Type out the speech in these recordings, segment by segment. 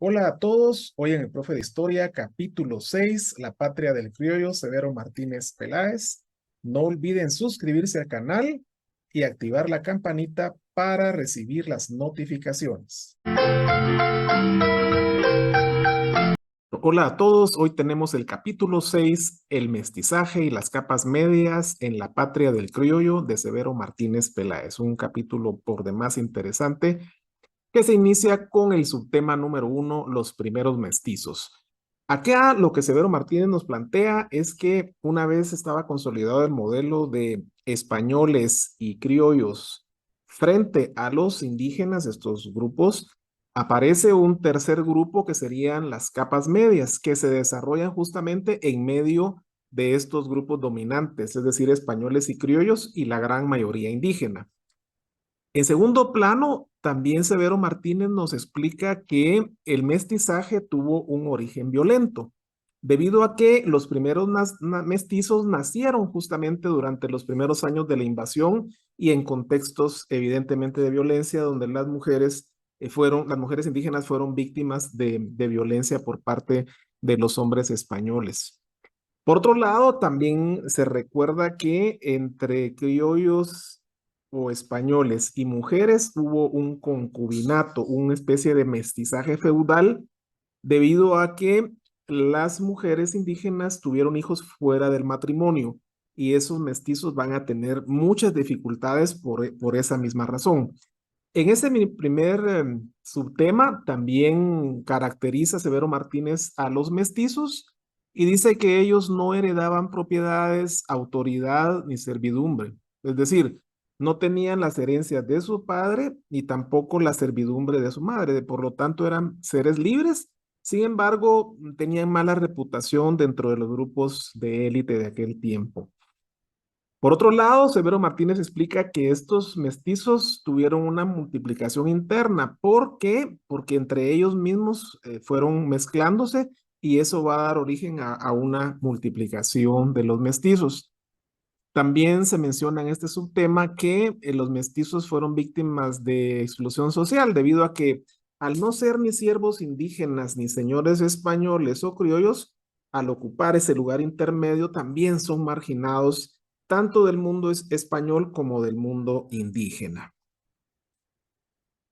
Hola a todos, hoy en el Profe de Historia, capítulo 6, La Patria del Criollo, Severo Martínez Peláez. No olviden suscribirse al canal y activar la campanita para recibir las notificaciones. Hola a todos, hoy tenemos el capítulo 6, El mestizaje y las capas medias en la Patria del Criollo de Severo Martínez Peláez. Un capítulo por demás interesante que se inicia con el subtema número 1, los primeros mestizos. Acá lo que Severo Martínez nos plantea es que una vez estaba consolidado el modelo de españoles y criollos frente a los indígenas, estos grupos, aparece un tercer grupo que serían las capas medias, que se desarrollan justamente en medio de estos grupos dominantes, es decir, españoles y criollos y la gran mayoría indígena. En segundo plano, también Severo Martínez nos explica que el mestizaje tuvo un origen violento, debido a que los primeros mestizos nacieron justamente durante los primeros años de la invasión y en contextos evidentemente de violencia, donde las mujeres indígenas fueron víctimas de violencia por parte de los hombres españoles. Por otro lado, también se recuerda que entre criollos o españoles y mujeres hubo un concubinato, una especie de mestizaje feudal, debido a que las mujeres indígenas tuvieron hijos fuera del matrimonio y esos mestizos van a tener muchas dificultades por esa misma razón. En ese primer subtema también caracteriza Severo Martínez a los mestizos y dice que ellos no heredaban propiedades, autoridad ni servidumbre. Es decir, no tenían las herencias de su padre ni tampoco la servidumbre de su madre. Por lo tanto, eran seres libres. Sin embargo, tenían mala reputación dentro de los grupos de élite de aquel tiempo. Por otro lado, Severo Martínez explica que estos mestizos tuvieron una multiplicación interna. ¿Por qué? Porque entre ellos mismos fueron mezclándose y eso va a dar origen a una multiplicación de los mestizos. También se menciona en este subtema que los mestizos fueron víctimas de exclusión social debido a que al no ser ni siervos indígenas ni señores españoles o criollos, al ocupar ese lugar intermedio también son marginados tanto del mundo español como del mundo indígena.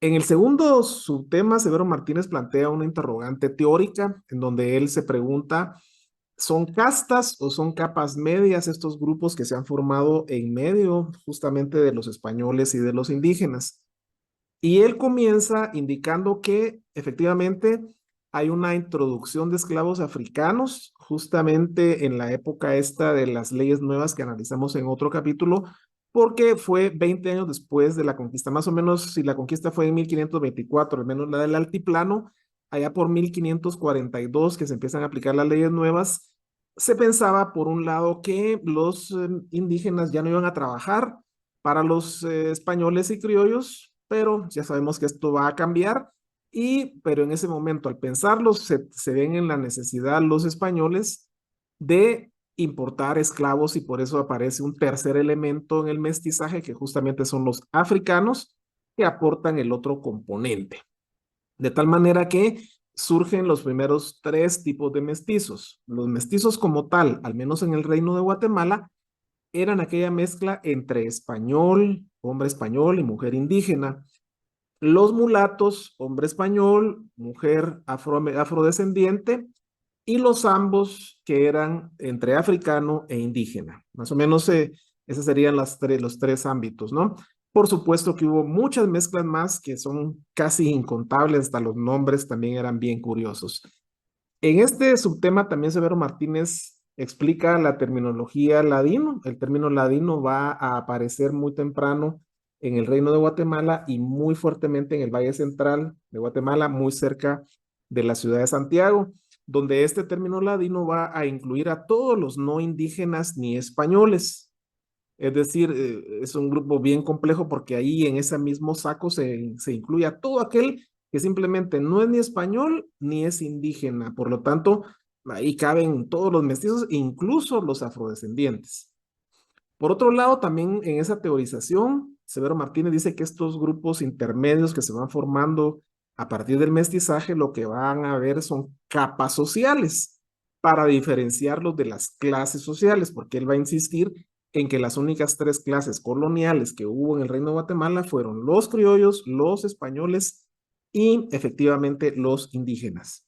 En el segundo subtema, Severo Martínez plantea una interrogante teórica en donde él se pregunta, ¿son castas o son capas medias estos grupos que se han formado en medio justamente de los españoles y de los indígenas? Y él comienza indicando que efectivamente hay una introducción de esclavos africanos, justamente en la época esta de las leyes nuevas que analizamos en otro capítulo, porque fue 20 años después de la conquista, más o menos si la conquista fue en 1524, al menos la del altiplano, allá por 1542 que se empiezan a aplicar las leyes nuevas, se pensaba por un lado que los indígenas ya no iban a trabajar para los españoles y criollos, pero ya sabemos que esto va a cambiar, pero en ese momento, al pensarlo, se ven en la necesidad los españoles de importar esclavos y por eso aparece un tercer elemento en el mestizaje, que justamente son los africanos que aportan el otro componente. De tal manera que surgen los primeros tres tipos de mestizos. Los mestizos como tal, al menos en el Reino de Guatemala, eran aquella mezcla entre español, hombre español y mujer indígena. Los mulatos, hombre español, mujer afrodescendiente, y los ambos que eran entre africano e indígena. Más o menos esos serían los tres ámbitos, ¿no? Por supuesto que hubo muchas mezclas más que son casi incontables, hasta los nombres también eran bien curiosos. En este subtema también Severo Martínez explica la terminología ladino. El término ladino va a aparecer muy temprano en el Reino de Guatemala y muy fuertemente en el Valle Central de Guatemala, muy cerca de la ciudad de Santiago, donde este término ladino va a incluir a todos los no indígenas ni españoles. Es decir, es un grupo bien complejo porque ahí en ese mismo saco se incluye a todo aquel que simplemente no es ni español ni es indígena. Por lo tanto, ahí caben todos los mestizos, incluso los afrodescendientes. Por otro lado, también en esa teorización, Severo Martínez dice que estos grupos intermedios que se van formando A partir del mestizaje, lo que van a ver son capas sociales para diferenciarlos de las clases sociales, porque él va a insistir en que las únicas tres clases coloniales que hubo en el Reino de Guatemala fueron los criollos, los españoles y efectivamente los indígenas.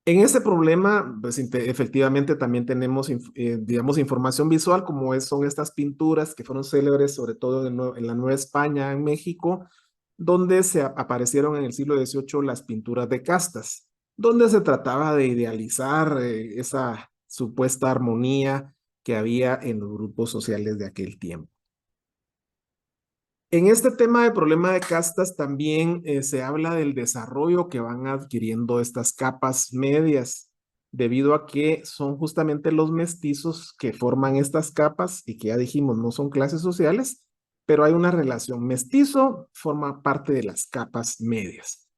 En ese problema, pues efectivamente también tenemos, digamos, información visual, como son estas pinturas que fueron célebres, sobre todo en la Nueva España, en México, donde se aparecieron en el siglo XVIII las pinturas de castas, donde se trataba de idealizar esa supuesta armonía que había en los grupos sociales de aquel tiempo. En este tema de problema de castas también se habla del desarrollo que van adquiriendo estas capas medias, debido a que son justamente los mestizos que forman estas capas y que ya dijimos no son clases sociales, pero hay una relación. Mestizo forma parte de las capas medias.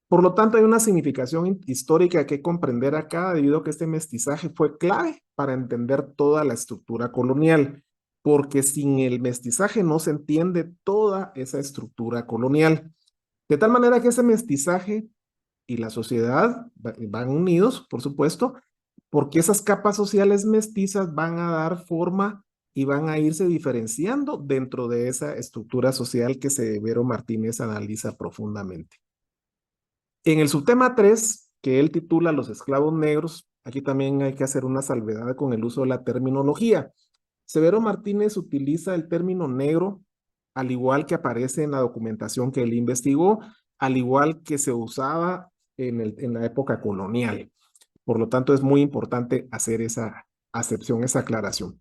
Por lo tanto, hay una significación histórica que comprender acá, debido a que este mestizaje fue clave para entender toda la estructura colonial, porque sin el mestizaje no se entiende toda esa estructura colonial. De tal manera que ese mestizaje y la sociedad van unidos, por supuesto, porque esas capas sociales mestizas van a dar forma y van a irse diferenciando dentro de esa estructura social que Severo Martínez analiza profundamente. En el subtema 3, que él titula Los esclavos negros, aquí también hay que hacer una salvedad con el uso de la terminología. Severo Martínez utiliza el término negro, al igual que aparece en la documentación que él investigó, al igual que se usaba en la época colonial. Por lo tanto, es muy importante hacer esa acepción, esa aclaración.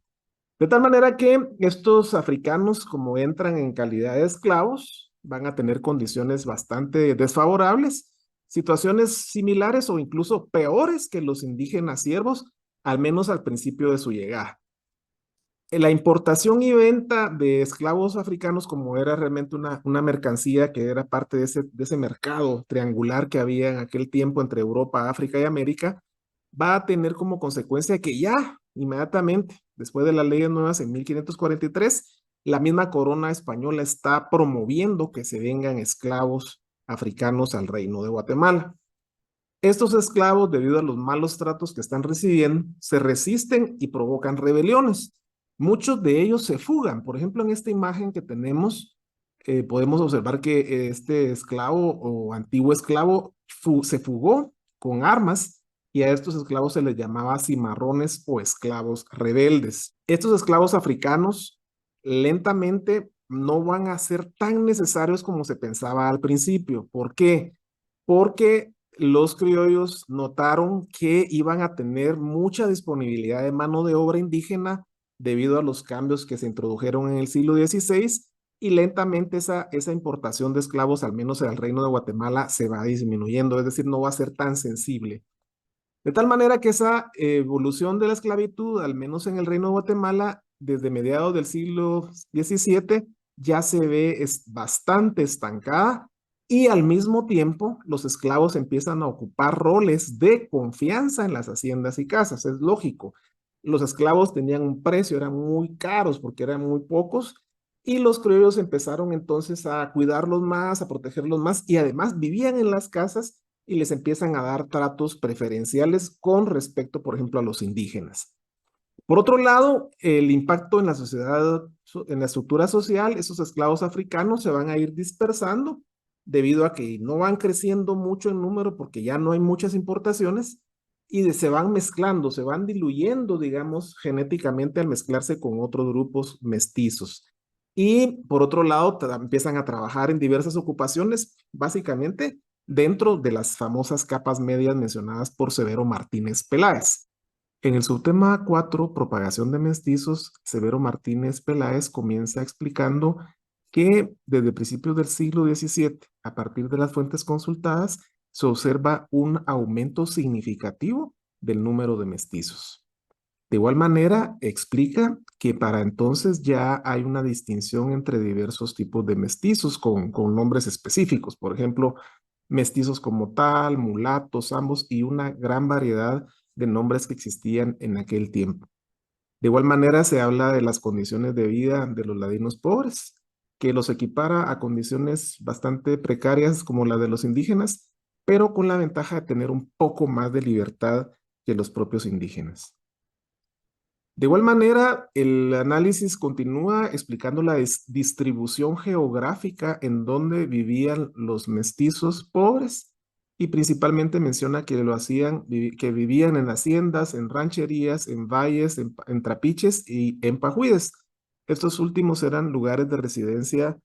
De tal manera que estos africanos, como entran en calidad de esclavos, van a tener condiciones bastante desfavorables, situaciones similares o incluso peores que los indígenas siervos, al menos al principio de su llegada. La importación y venta de esclavos africanos, como era realmente una mercancía que era parte de ese mercado triangular que había en aquel tiempo entre Europa, África y América, va a tener como consecuencia que ya inmediatamente, después de las leyes nuevas en 1543, la misma corona española está promoviendo que se vengan esclavos africanos al reino de Guatemala. Estos esclavos, debido a los malos tratos que están recibiendo, se resisten y provocan rebeliones. Muchos de ellos se fugan. Por ejemplo, en esta imagen que tenemos, podemos observar que este esclavo o antiguo esclavo se fugó con armas y a estos esclavos se les llamaba cimarrones o esclavos rebeldes. Estos esclavos africanos lentamente no van a ser tan necesarios como se pensaba al principio. ¿Por qué? Porque los criollos notaron que iban a tener mucha disponibilidad de mano de obra indígena debido a los cambios que se introdujeron en el siglo XVI y lentamente esa importación de esclavos, al menos en el Reino de Guatemala, se va disminuyendo, es decir, no va a ser tan sensible. De tal manera que esa evolución de la esclavitud, al menos en el Reino de Guatemala, desde mediados del siglo XVII, ya se ve bastante estancada y al mismo tiempo los esclavos empiezan a ocupar roles de confianza en las haciendas y casas. Es lógico. Los esclavos tenían un precio, eran muy caros porque eran muy pocos y los criollos empezaron entonces a cuidarlos más, a protegerlos más y además vivían en las casas y les empiezan a dar tratos preferenciales con respecto, por ejemplo, a los indígenas. Por otro lado, el impacto en la sociedad, en la estructura social, esos esclavos africanos se van a ir dispersando debido a que no van creciendo mucho en número porque ya no hay muchas importaciones y se van mezclando, se van diluyendo, digamos, genéticamente al mezclarse con otros grupos mestizos. Y por otro lado, empiezan a trabajar en diversas ocupaciones, básicamente dentro de las famosas capas medias mencionadas por Severo Martínez Peláez. En el subtema 4, propagación de mestizos, Severo Martínez Peláez comienza explicando que desde principios del siglo XVII, a partir de las fuentes consultadas, se observa un aumento significativo del número de mestizos. De igual manera, explica que para entonces ya hay una distinción entre diversos tipos de mestizos con nombres específicos, por ejemplo, mestizos como tal, mulatos, ambos, y una gran variedad de nombres que existían en aquel tiempo. De igual manera, se habla de las condiciones de vida de los ladinos pobres. que los equipara a condiciones bastante precarias como la de los indígenas, pero con la ventaja de tener un poco más de libertad que los propios indígenas. De igual manera, el análisis continúa explicando la distribución geográfica en donde vivían los mestizos pobres y principalmente menciona que lo hacían, que vivían en haciendas, en rancherías, en valles, en trapiches y en pajuides. Estos últimos eran lugares de residencia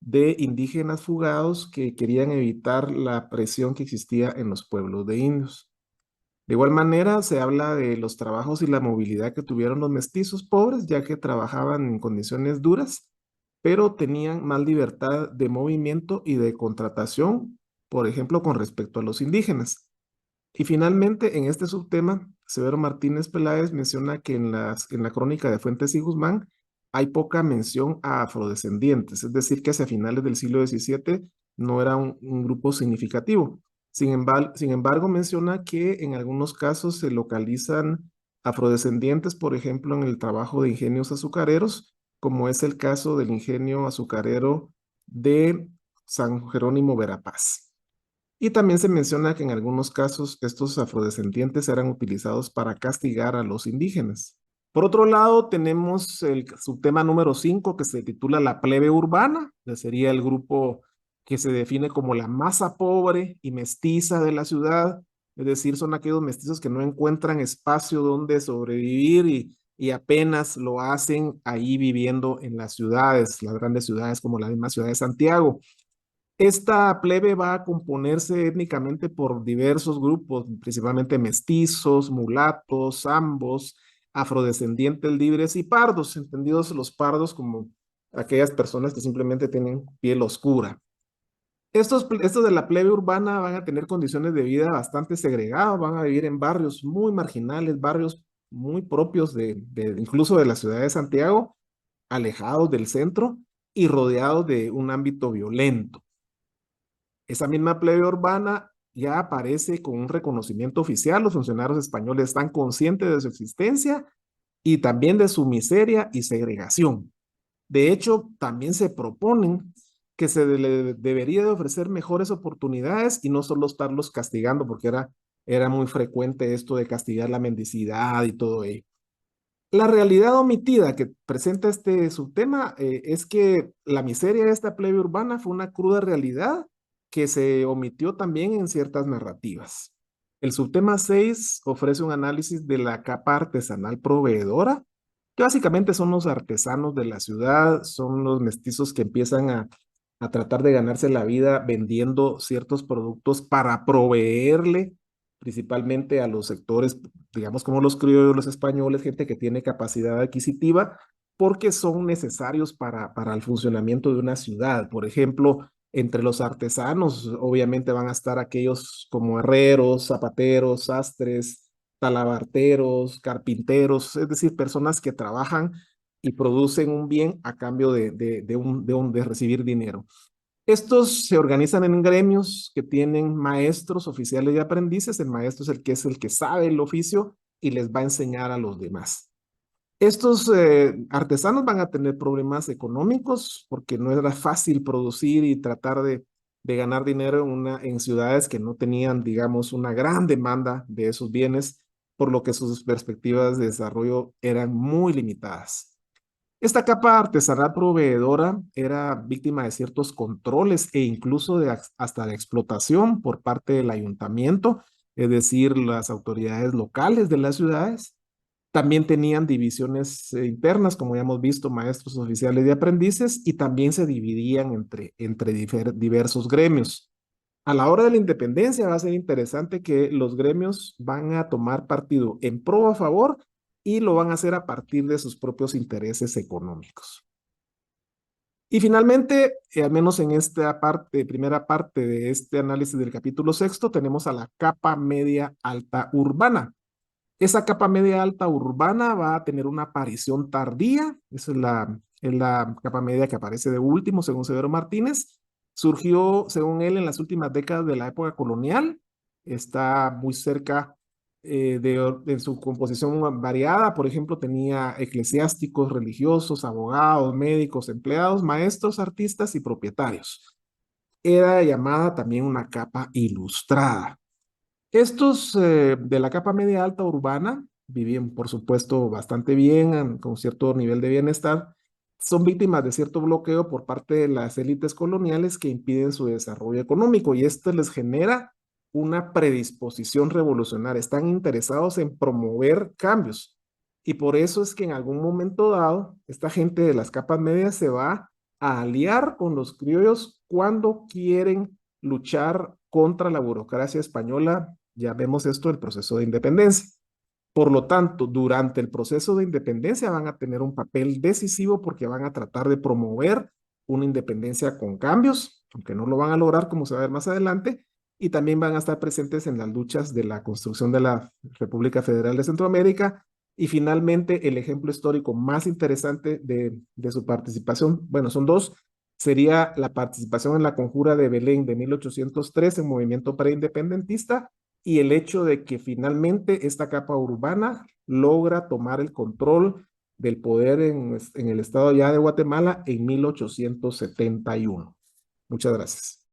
de indígenas fugados que querían evitar la presión que existía en los pueblos de indios. De igual manera, se habla de los trabajos y la movilidad que tuvieron los mestizos pobres, ya que trabajaban en condiciones duras, pero tenían más libertad de movimiento y de contratación, por ejemplo, con respecto a los indígenas. Y finalmente, en este subtema, Severo Martínez Peláez menciona que en la crónica de Fuentes y Guzmán hay poca mención a afrodescendientes, es decir, que hacia finales del siglo XVII no era un grupo significativo. Sin embargo, menciona que en algunos casos se localizan afrodescendientes, por ejemplo, en el trabajo de ingenios azucareros, como es el caso del ingenio azucarero de San Jerónimo Verapaz. Y también se menciona que en algunos casos estos afrodescendientes eran utilizados para castigar a los indígenas. Por otro lado, tenemos el subtema número 5 que se titula La plebe urbana, que sería el grupo que se define como la masa pobre y mestiza de la ciudad, es decir, son aquellos mestizos que no encuentran espacio donde sobrevivir y apenas lo hacen ahí viviendo en las ciudades, las grandes ciudades como la misma ciudad de Santiago. Esta plebe va a componerse étnicamente por diversos grupos, principalmente mestizos, mulatos, zambos, afrodescendientes libres y pardos, entendidos los pardos como aquellas personas que simplemente tienen piel oscura. Estos de la plebe urbana van a tener condiciones de vida bastante segregadas, van a vivir en barrios muy marginales, barrios muy propios incluso de la ciudad de Santiago, alejados del centro y rodeados de un ámbito violento. Esa misma plebe urbana ya aparece con un reconocimiento oficial. Los funcionarios españoles están conscientes de su existencia y también de su miseria y segregación. De hecho, también se proponen que se le debería de ofrecer mejores oportunidades y no solo estarlos castigando, porque era muy frecuente esto de castigar la mendicidad y todo ello. La realidad omitida que presenta este subtema es que la miseria de esta plebe urbana fue una cruda realidad que se omitió también en ciertas narrativas. El subtema 6 ofrece un análisis de la capa artesanal proveedora, que básicamente son los artesanos de la ciudad, son los mestizos que empiezan a tratar de ganarse la vida vendiendo ciertos productos para proveerle principalmente a los sectores, digamos como los criollos, los españoles, gente que tiene capacidad adquisitiva, porque son necesarios para el funcionamiento de una ciudad. Por ejemplo, entre los artesanos, obviamente van a estar aquellos como herreros, zapateros, sastres, talabarteros, carpinteros, es decir, personas que trabajan y producen un bien a cambio de recibir dinero. Estos se organizan en gremios que tienen maestros, oficiales y aprendices. El maestro es el que sabe el oficio y les va a enseñar a los demás. Estos artesanos van a tener problemas económicos porque no era fácil producir y tratar de ganar dinero en ciudades que no tenían, digamos, una gran demanda de esos bienes, por lo que sus perspectivas de desarrollo eran muy limitadas. Esta capa artesanal proveedora era víctima de ciertos controles e incluso hasta de explotación por parte del ayuntamiento, es decir, las autoridades locales de las ciudades. También tenían divisiones internas, como ya hemos visto, maestros, oficiales y aprendices, y también se dividían entre diversos gremios. A la hora de la independencia va a ser interesante que los gremios van a tomar partido en pro o a favor y lo van a hacer a partir de sus propios intereses económicos. Y finalmente, al menos en esta primera parte de este análisis del capítulo sexto, tenemos a la capa media alta urbana. Esa capa media alta urbana va a tener una aparición tardía, esa es la capa media que aparece de último, según Severo Martínez. Surgió, según él, en las últimas décadas de la época colonial, está muy cerca en su composición variada. Por ejemplo, tenía eclesiásticos, religiosos, abogados, médicos, empleados, maestros, artistas y propietarios. Era llamada también una capa ilustrada. Estos de la capa media alta urbana vivían, por supuesto, bastante bien, con cierto nivel de bienestar. Son víctimas de cierto bloqueo por parte de las élites coloniales que impiden su desarrollo económico y esto les genera una predisposición revolucionaria. Están interesados en promover cambios y por eso es que en algún momento dado, esta gente de las capas medias se va a aliar con los criollos cuando quieren luchar contra la burocracia española. Ya vemos esto, el proceso de independencia. Por lo tanto, durante el proceso de independencia van a tener un papel decisivo porque van a tratar de promover una independencia con cambios, aunque no lo van a lograr como se va a ver más adelante, y también van a estar presentes en las luchas de la construcción de la República Federal de Centroamérica. Y finalmente, el ejemplo histórico más interesante de su participación, bueno, son dos, sería la participación en la Conjura de Belén de 1803 en movimiento preindependentista y el hecho de que finalmente esta capa urbana logra tomar el control del poder en el estado ya de Guatemala en 1871. Muchas gracias.